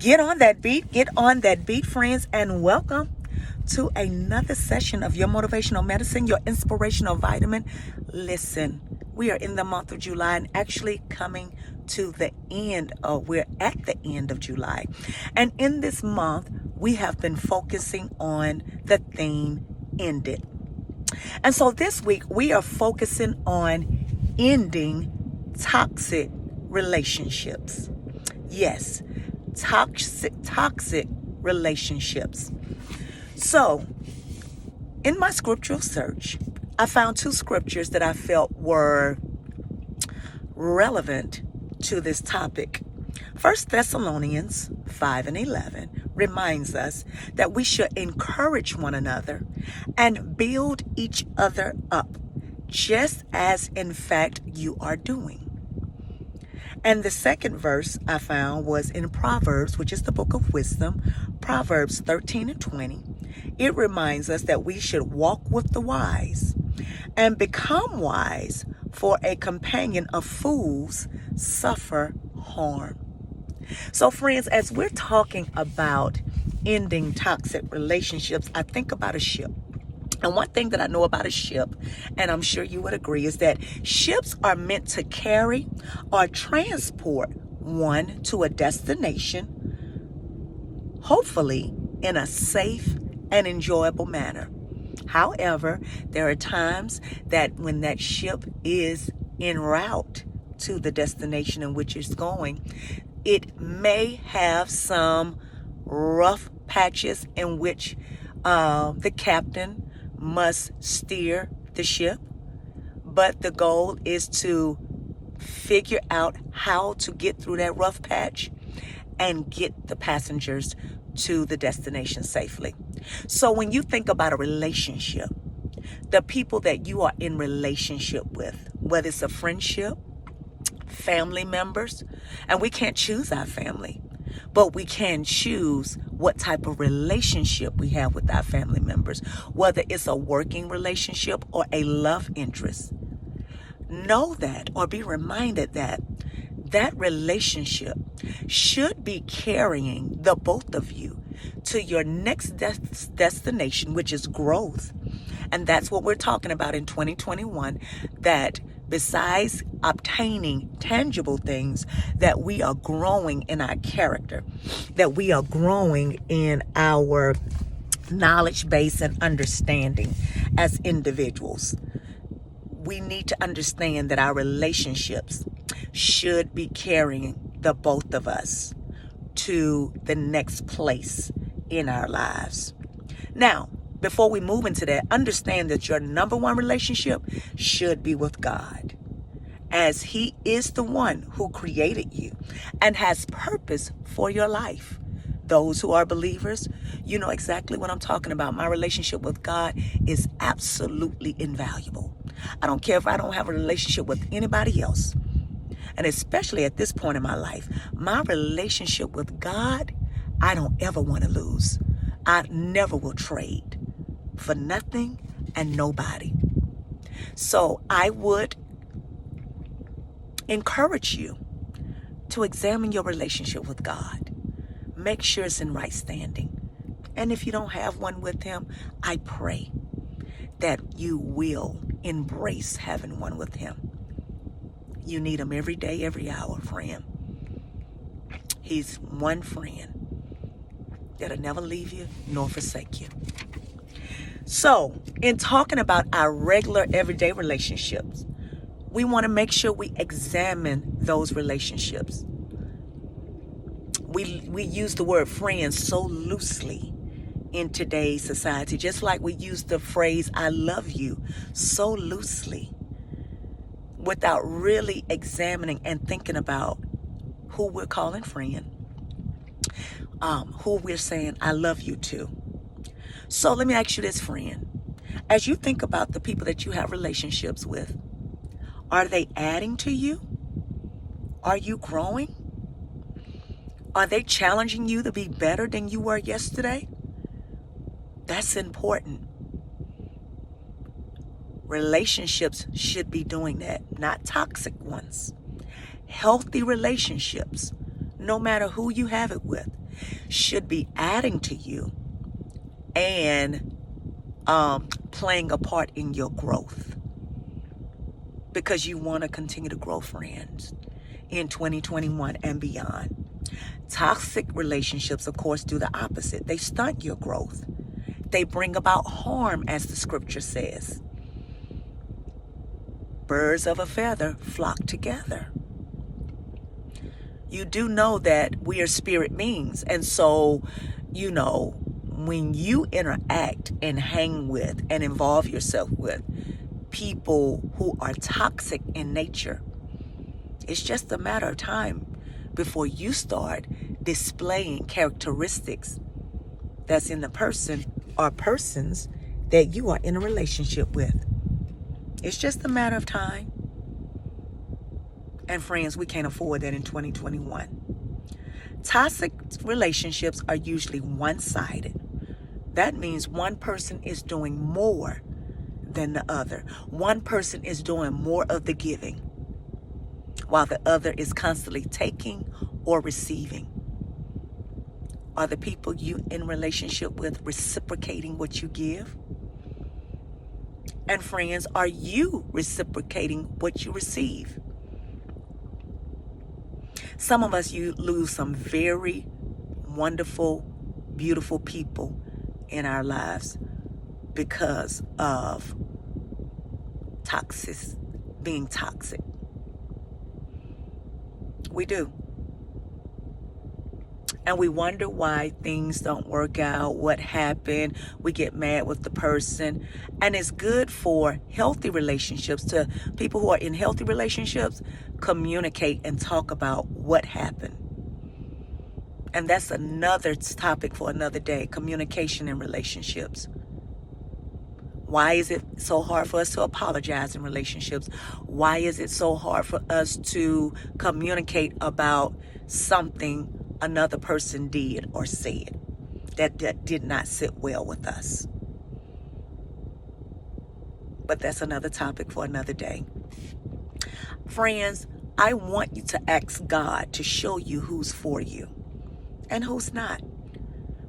Get on that beat, friends, and welcome to another session of your motivational medicine, your inspirational vitamin. Listen, we are in the month of July and actually coming to the end, we're at the end of July. And in this month, we have been focusing on the theme, End It. And so this week, we are focusing on ending toxic relationships. Yes, toxic relationships. So, in my scriptural search, I found two scriptures that I felt were relevant to this topic. 1 Thessalonians 5:11 reminds us that we should encourage one another and build each other up, just as in fact you are doing. And the second verse I found was in Proverbs, which is the book of wisdom, Proverbs 13:20. It reminds us that we should walk with the wise and become wise, for a companion of fools suffer harm. So friends, as we're talking about ending toxic relationships, I think about a ship. And one thing that I know about a ship, and I'm sure you would agree, is that ships are meant to carry or transport one to a destination, hopefully in a safe and enjoyable manner. However, there are times that when that ship is en route to the destination in which it's going, it may have some rough patches in which the captain must steer the ship, but the goal is to figure out how to get through that rough patch and get the passengers to the destination safely. So when you think about a relationship, the people that you are in relationship with, whether it's a friendship, family members, and we can't choose our family, but we can choose what type of relationship we have with our family members, whether it's a working relationship or a love interest. Know that, or be reminded that that relationship should be carrying the both of you to your next destination, which is growth. And that's what we're talking about in 2021, that besides obtaining tangible things, that we are growing in our character, that we are growing in our knowledge base and understanding as individuals. We need to understand that our relationships should be carrying the both of us to the next place in our lives. Now, before we move into that, understand that your number one relationship should be with God, as He is the one who created you and has purpose for your life. Those who are believers, you know exactly what I'm talking about. My relationship with God is absolutely invaluable. I don't care if I don't have a relationship with anybody else. And especially at this point in my life, my relationship with God, I don't ever want to lose. I never will trade for nothing and nobody. So I would encourage you to examine your relationship with God. Make sure it's in right standing. And if you don't have one with Him, I pray that you will embrace having one with Him. You need Him every day, every hour, friend. He's one friend that'll never leave you nor forsake you. So, in talking about our regular everyday relationships, we want to make sure we examine those relationships. We use the word friend so loosely in today's society, just like we use the phrase I love you so loosely, without really examining and thinking about who we're calling friend, who we're saying I love you to. So let me ask you this, friend. As you think about the people that you have relationships with, are they adding to you? Are you growing? Are they challenging you to be better than you were yesterday? That's important. Relationships should be doing that, not toxic ones. Healthy relationships, no matter who you have it with, should be adding to you and playing a part in your growth, because you want to continue to grow, friends, in 2021 and beyond. Toxic relationships, of course, do the opposite. They stunt your growth. They bring about harm, as the scripture says. Birds of a feather flock together. You do know that we are spirit beings. And so, when you interact and hang with and involve yourself with people who are toxic in nature, it's just a matter of time before you start displaying characteristics that's in the person or persons that you are in a relationship with. It's just a matter of time. And friends, we can't afford that in 2021. Toxic relationships are usually one-sided. That means one person is doing more than the other. One person is doing more of the giving, while the other is constantly taking or receiving. Are the people you in relationship with reciprocating what you give? And friends, are you reciprocating what you receive? Some of us, you lose some very wonderful, beautiful people in our lives because of being toxic. We do. And we wonder why things don't work out, what happened. We get mad with the person. And it's good for healthy relationships, to people who are in healthy relationships, communicate and talk about what happened. And that's another topic for another day, communication in relationships. Why is it so hard for us to apologize in relationships? Why is it so hard for us to communicate about something another person did or said that did not sit well with us? But that's another topic for another day. Friends, I want you to ask God to show you who's for you and who's not.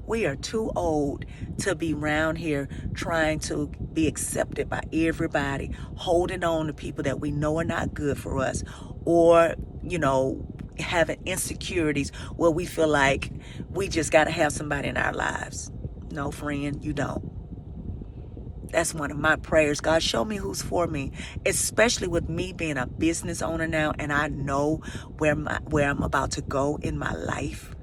We are too old to be around here trying to be accepted by everybody, holding on to people that we know are not good for us, or, having insecurities where we feel like we just got to have somebody in our lives. No, friend, you don't. That's one of my prayers. God, show me who's for me, especially with me being a business owner now, and I know where I'm about to go in my life,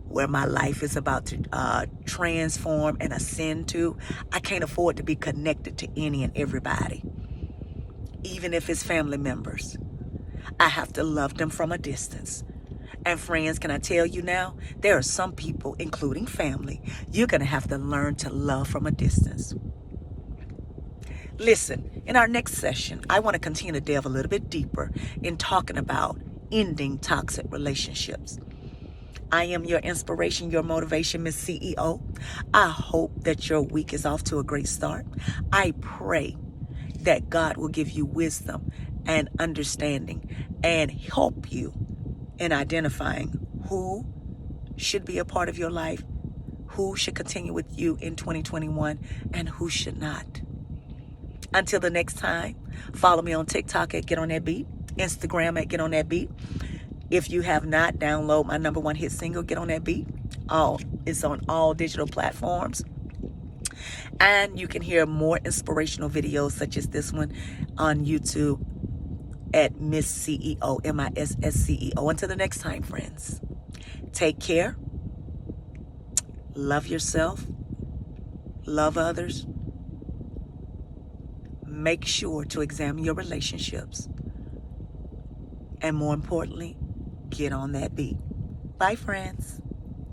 where my life is about to transform and ascend to. I can't afford to be connected to any and everybody, even if it's family members. I have to love them from a distance. And friends, can I tell you now, there are some people, including family, you're going to have to learn to love from a distance. Listen, in our next session, I want to continue to delve a little bit deeper in talking about ending toxic relationships. I am your inspiration, your motivation, Miss CEO. I hope that your week is off to a great start. I pray that God will give you wisdom and understanding and help you in identifying who should be a part of your life, who should continue with you in 2021, and who should not. Until the next time, follow me on TikTok at Get On That Beat, Instagram at Get On That Beat. If you have not, download my #1 hit single, Get On That Beat. It's on all digital platforms. And you can hear more inspirational videos such as this one on YouTube at Miss CEO, MISSCEO. Until the next time, friends, take care. Love yourself. Love others. Make sure to examine your relationships. And more importantly, get on that beat. Bye, friends.